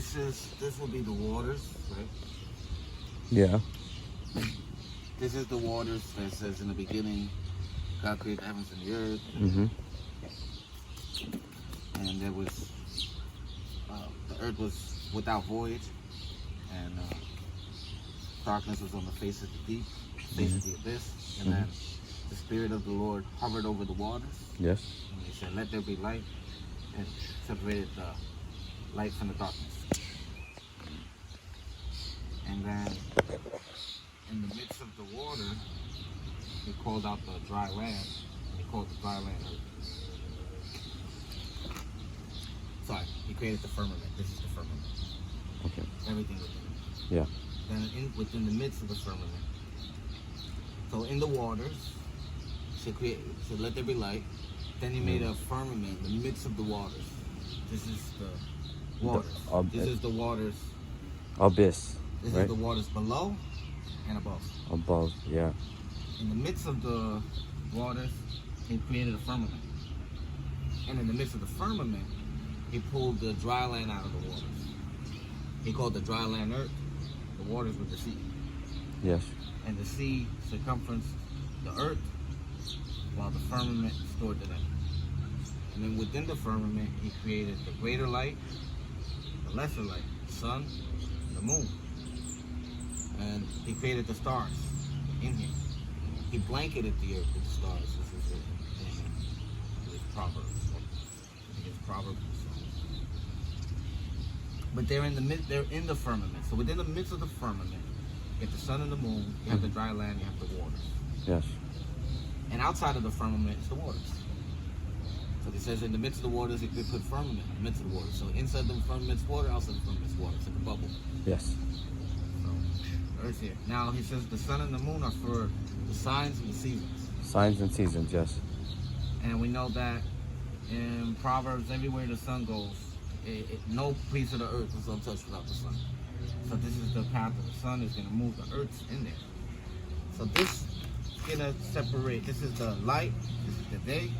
this will be the waters, right? Yeah. This is the waters that says in the beginning, God created the heavens and the earth. Mm-hmm. And there was, the earth was without void, and darkness was on the face of the deep, face of the abyss. And then the Spirit of the Lord hovered over the waters. Yes. And he said, let there be light, and separated the light from the darkness. And then in the midst of the water, he called out the dry land, and he called the dry land earth. Sorry, he created the firmament. This is the firmament. Okay. Everything within it. Yeah. Then within the midst of the firmament. So in the waters, he said, let there be light. Then he made a firmament in the midst of the waters. This is the waters. This is the waters. Abyss. This right? is the waters below and above. Above, yeah. In the midst of the waters, he created a firmament. And in the midst of the firmament, he pulled the dry land out of the waters. He called the dry land earth. The waters were the sea. Yes. And the sea circumferenced the earth, while the firmament stored the night. And then within the firmament, he created the greater light, the lesser light, the sun, and the moon. And he created the stars in here. He blanketed the earth with the stars. This is it. It's Proverbs. I think it's Proverbs. But they're in the firmament. So within the midst of the firmament, you have the sun and the moon, you have the dry land, you have the waters. Yes. And outside of the firmament is the waters. So he says in the midst of the waters, he could put firmament in the midst of the waters. So inside the firmament's water, outside the firmament's water. It's like a bubble. Yes. So earth here. Now he says the sun and the moon are for the signs and the seasons. Signs and seasons, yes. And we know that in Proverbs, everywhere the sun goes, no piece of the earth is untouched without the sun. So this is the path of the sun is going to move the earths in there. So this is going to separate. This is the light. This is the day.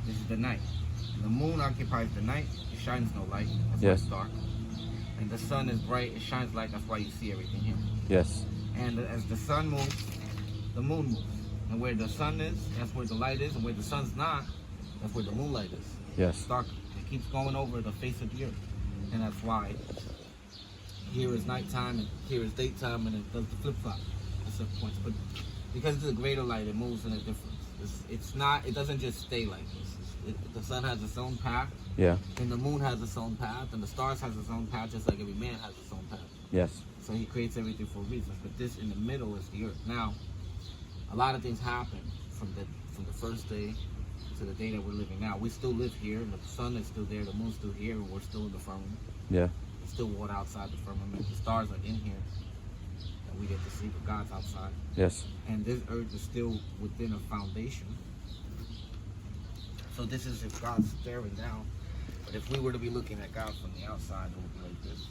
This is the night. And the moon occupies the night. It shines no light. That's why it's dark. And the sun is bright. It shines light. That's why you see everything here. Yes. And as the sun moves, the moon moves. And where the sun is, that's where the light is. And where the sun's not, that's where the moonlight is. Yes. It's dark. It keeps going over the face of the earth. And that's why here is nighttime and here is daytime, and it does the flip-flop at certain points. But because it's a greater light, it moves in a difference. It doesn't just stay like this. The sun has its own path. Yeah. And the moon has its own path. And the stars has its own path, just like every man has its own path. Yes. So he creates everything for a reason. But this in the middle is the earth. Now, a lot of things happen from the first day to the day that we're living now. We still live here, and the sun is still there, the moon's still here, and we're still in the firmament. Yeah. There's still water outside the firmament. The stars are in here that we get to see, but God's outside. Yes. And this earth is still within a foundation. So this is if God's staring down. But if we were to be looking at God from the outside, it would be like this.